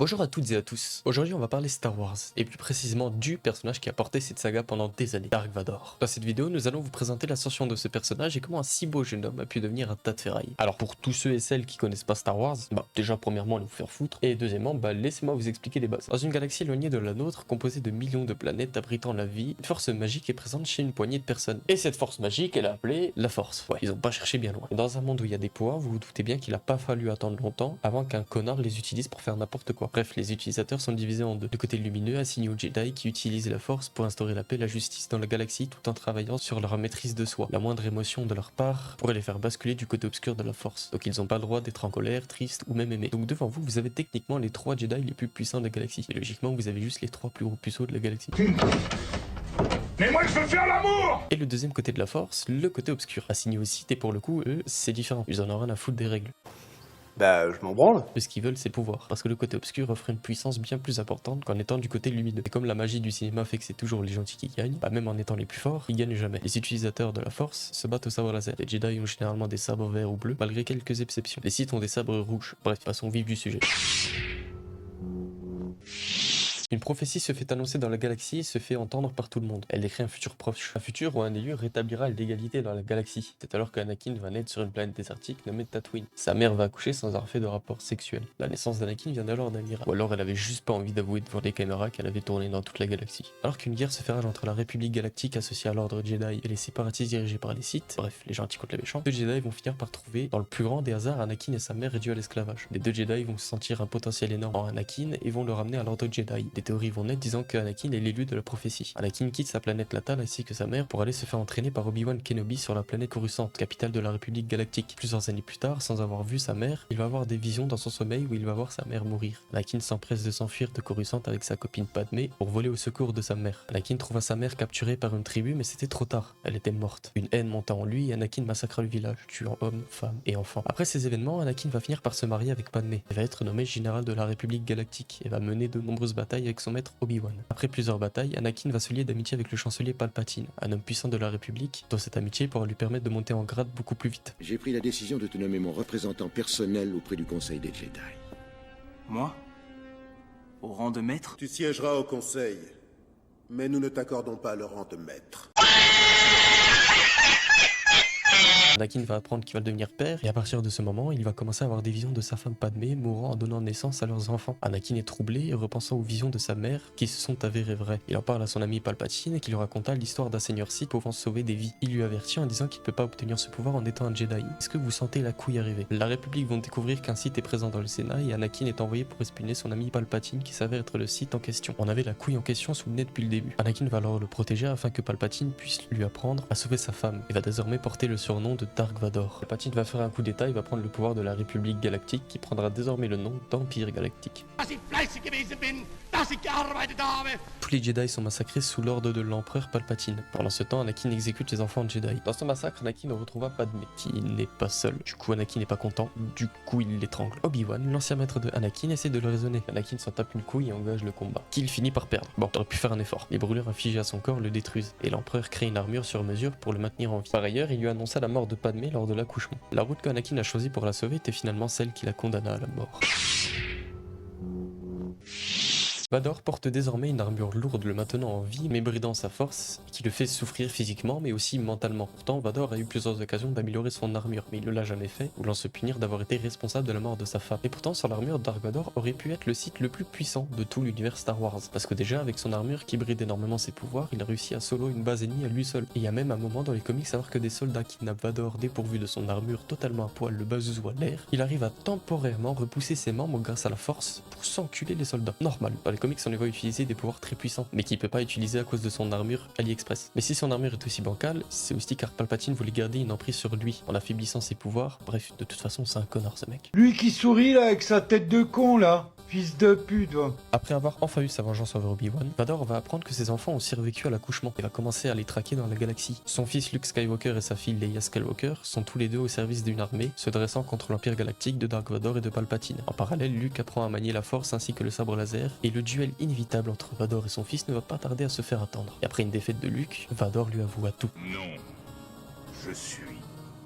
Bonjour à toutes et à tous. Aujourd'hui on va parler Star Wars, et plus précisément du personnage qui a porté cette saga pendant des années, Dark Vador. Dans cette vidéo nous allons vous présenter l'ascension de ce personnage et comment un si beau jeune homme a pu devenir un tas de ferraille. Alors pour tous ceux et celles qui connaissent pas Star Wars, déjà premièrement allez vous faire foutre, et deuxièmement laissez-moi vous expliquer les bases. Dans une galaxie éloignée de la nôtre, composée de millions de planètes abritant la vie, une force magique est présente chez une poignée de personnes. Et cette force magique elle est appelée la Force. Ouais, ils ont pas cherché bien loin. Et dans un monde où il y a des pouvoirs, vous vous doutez bien qu'il a pas fallu attendre longtemps avant qu'un connard les utilise pour faire n'importe quoi. Bref, les utilisateurs sont divisés en deux. Le côté lumineux assigné aux Jedi qui utilisent la force pour instaurer la paix et la justice dans la galaxie tout en travaillant sur leur maîtrise de soi. La moindre émotion de leur part pourrait les faire basculer du côté obscur de la force. Donc ils n'ont pas le droit d'être en colère, triste ou même aimés. Donc devant vous, vous avez techniquement les 3 Jedi les plus puissants de la galaxie. Et logiquement, vous avez juste les 3 plus gros puceaux de la galaxie. Mais moi je veux faire l'amour! Et le deuxième côté de la force, le côté obscur. Assigné aux Sith et pour le coup, eux, c'est différent. Ils en ont rien à foutre des règles. Bah, je m'en branle. Ce qu'ils veulent, c'est pouvoir. Parce que le côté obscur offre une puissance bien plus importante qu'en étant du côté lumineux. Et comme la magie du cinéma fait que c'est toujours les gentils qui gagnent, même en étant les plus forts, ils gagnent jamais. Les utilisateurs de la force se battent au sabre laser. Les Jedi ont généralement des sabres verts ou bleus, malgré quelques exceptions. Les Sith ont des sabres rouges. Bref, passons au vif du sujet. Une prophétie se fait annoncer dans la galaxie et se fait entendre par tout le monde. Elle décrit un futur proche. Un futur où un élu rétablira l'égalité dans la galaxie. C'est alors qu'Anakin va naître sur une planète désertique nommée Tatooine. Sa mère va accoucher sans avoir fait de rapport sexuel. La naissance d'Anakin vient alors d'un miracle. Ou alors elle avait juste pas envie d'avouer devant les caméras qu'elle avait tourné dans toute la galaxie. Alors qu'une guerre se fait rage entre la République Galactique associée à l'ordre Jedi et les séparatistes dirigés par les Sith, bref, les gentils contre les méchants, deux Jedi vont finir par trouver, dans le plus grand des hasards, Anakin et sa mère réduits à l'esclavage. Les deux Jedi vont sentir un potentiel énorme en Anakin et vont le ramener à l'ordre Jedi. Des théories vont naître disant que Anakin est l'élu de la prophétie. Anakin quitte sa planète natale ainsi que sa mère pour aller se faire entraîner par Obi-Wan Kenobi sur la planète Coruscant, capitale de la République Galactique. Plusieurs années plus tard, sans avoir vu sa mère, il va avoir des visions dans son sommeil où il va voir sa mère mourir. Anakin s'empresse de s'enfuir de Coruscant avec sa copine Padmé pour voler au secours de sa mère. Anakin trouva sa mère capturée par une tribu mais c'était trop tard, elle était morte. Une haine monta en lui et Anakin massacra le village, tuant hommes, femmes et enfants. Après ces événements, Anakin va finir par se marier avec Padmé. Elle va être nommée général de la République Galactique et va mener de nombreuses batailles avec son maître Obi-Wan. Après plusieurs batailles, Anakin va se lier d'amitié avec le chancelier Palpatine, un homme puissant de la République, dont cette amitié pourra lui permettre de monter en grade beaucoup plus vite. J'ai pris la décision de te nommer mon représentant personnel auprès du Conseil des Jedi. Moi? Au rang de maître? Tu siégeras au Conseil, mais nous ne t'accordons pas le rang de maître. Anakin va apprendre qu'il va devenir père, et à partir de ce moment, il va commencer à avoir des visions de sa femme Padmé mourant en donnant naissance à leurs enfants. Anakin est troublé et repensant aux visions de sa mère qui se sont avérées vraies. Il en parle à son ami Palpatine qui lui raconta l'histoire d'un seigneur Sith pouvant sauver des vies. Il lui avertit en disant qu'il ne peut pas obtenir ce pouvoir en étant un Jedi. Est-ce que vous sentez la couille arriver? La République vont découvrir qu'un Sith est présent dans le Sénat et Anakin est envoyé pour espionner son ami Palpatine qui s'avère être le Sith en question. On avait la couille en question sous le nez depuis le début. Anakin va alors le protéger afin que Palpatine puisse lui apprendre à sauver sa femme et va désormais porter le surnom de Dark Vador. Palpatine va faire un coup d'état et va prendre le pouvoir de la République Galactique qui prendra désormais le nom d'Empire Galactique. Tous les Jedi sont massacrés sous l'ordre de l'empereur Palpatine. Pendant ce temps, Anakin exécute les enfants de Jedi. Dans ce massacre, Anakin retrouva Padmé, qui n'est pas seul. Du coup, Anakin n'est pas content, du coup il l'étrangle. Obi-Wan, l'ancien maître de Anakin, essaie de le raisonner. Anakin s'en tape une couille et engage le combat, qu'il finit par perdre. Bon, t'aurais pu faire un effort. Les brûlures infligées à son corps le détruisent, et l'empereur crée une armure sur mesure pour le maintenir en vie. Par ailleurs, il lui annonça la mort de Padmé lors de l'accouchement. La route qu'Anakin a choisie pour la sauver était finalement celle qui la condamna à la mort. Vador porte désormais une armure lourde le maintenant en vie, mais bridant sa force, qui le fait souffrir physiquement mais aussi mentalement. Pourtant, Vador a eu plusieurs occasions d'améliorer son armure, mais il ne l'a jamais fait, voulant se punir d'avoir été responsable de la mort de sa femme. Et pourtant, sans l'armure, Dark Vador aurait pu être le Sith le plus puissant de tout l'univers Star Wars. Parce que déjà, avec son armure qui bride énormément ses pouvoirs, il a réussi à solo une base ennemie à lui seul. Et il y a même un moment dans les comics alors que des soldats kidnappent Vador dépourvu de son armure totalement à poil, le bazooka à l'air, il arrive à temporairement repousser ses membres grâce à la force pour s'enculer les soldats. Normal, dans les comics on les voit utiliser des pouvoirs très puissants, mais qu'il peut pas utiliser à cause de son armure AliExpress. Mais si son armure est aussi bancale, c'est aussi car Palpatine voulait garder une emprise sur lui, en affaiblissant ses pouvoirs. Bref, de toute façon c'est un connard ce mec. Lui qui sourit là avec sa tête de con là. Fils de pute, va. Après avoir enfin eu sa vengeance envers Obi-Wan, Vador va apprendre que ses enfants ont survécu à l'accouchement et va commencer à les traquer dans la galaxie. Son fils Luke Skywalker et sa fille Leia Skywalker sont tous les deux au service d'une armée se dressant contre l'Empire Galactique de Dark Vador et de Palpatine. En parallèle, Luke apprend à manier la force ainsi que le sabre laser et le duel inévitable entre Vador et son fils ne va pas tarder à se faire attendre. Et après une défaite de Luke, Vador lui avoua tout. Non, je suis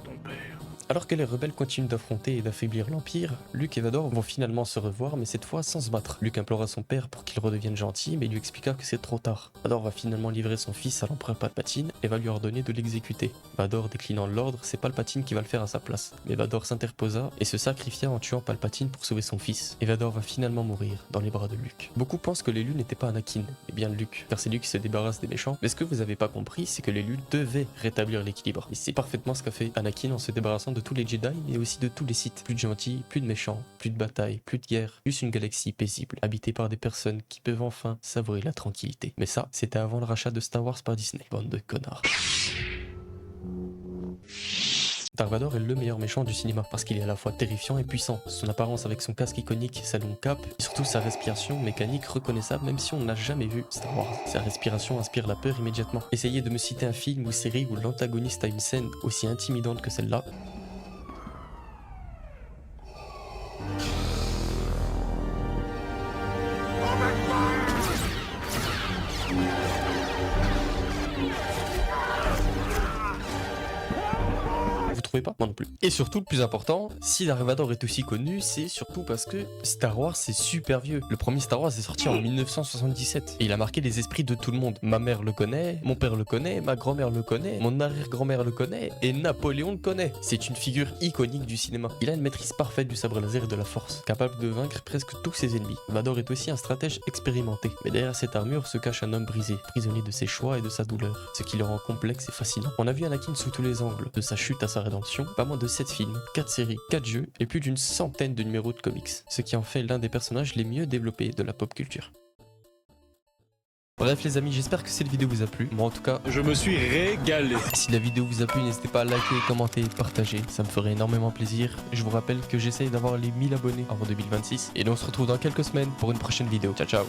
ton père. Alors que les rebelles continuent d'affronter et d'affaiblir l'Empire, Luke et Vador vont finalement se revoir, mais cette fois sans se battre. Luke implora son père pour qu'il redevienne gentil, mais il lui expliqua que c'est trop tard. Vador va finalement livrer son fils à l'empereur Palpatine et va lui ordonner de l'exécuter. Vador déclinant l'ordre, c'est Palpatine qui va le faire à sa place. Mais Vador s'interposa et se sacrifia en tuant Palpatine pour sauver son fils. Et Vador va finalement mourir dans les bras de Luke. Beaucoup pensent que l'élu n'était pas Anakin, mais bien Luke, car c'est lui qui se débarrasse des méchants. Mais ce que vous avez pas compris, c'est que l'élu devait rétablir l'équilibre. Et c'est parfaitement ce qu'a fait Anakin en se débarrassant de tous les Jedi, mais aussi de tous les Sith. Plus de gentils, plus de méchants, plus de batailles, plus de guerre, juste une galaxie paisible, habitée par des personnes qui peuvent enfin savourer la tranquillité. Mais ça, c'était avant le rachat de Star Wars par Disney. Bande de connards. Dark Vador est le meilleur méchant du cinéma parce qu'il est à la fois terrifiant et puissant. Son apparence avec son casque iconique, sa longue cape, et surtout sa respiration mécanique reconnaissable même si on n'a jamais vu Star Wars. Sa respiration inspire la peur immédiatement. Essayez de me citer un film ou série où l'antagoniste a une scène aussi intimidante que celle-là. Pas moi non plus. Et surtout le plus important, si Dark Vador est aussi connu, c'est surtout parce que Star Wars c'est super vieux. Le premier Star Wars est sorti en 1977 et il a marqué les esprits de tout le monde. Ma mère le connaît, mon père le connaît, ma grand-mère le connaît, mon arrière-grand-mère le connaît et Napoléon le connaît. C'est une figure iconique du cinéma. Il a une maîtrise parfaite du sabre laser et de la force, capable de vaincre presque tous ses ennemis. Vador est aussi un stratège expérimenté, mais derrière cette armure se cache un homme brisé, prisonnier de ses choix et de sa douleur, ce qui le rend complexe et fascinant. On a vu Anakin sous tous les angles, de sa chute à sa rédemption. Pas moins de 7 films, 4 séries, 4 jeux et plus d'une centaine de numéros de comics, ce qui en fait l'un des personnages les mieux développés de la pop culture. Bref les amis, j'espère que cette vidéo vous a plu. Moi en tout cas, Je me suis régalé. si la vidéo vous a plu, n'hésitez pas à liker, commenter, partager, ça me ferait énormément plaisir. Je vous rappelle que j'essaye d'avoir les 1000 abonnés avant 2026 et nous on se retrouve dans quelques semaines pour une prochaine vidéo. Ciao ciao.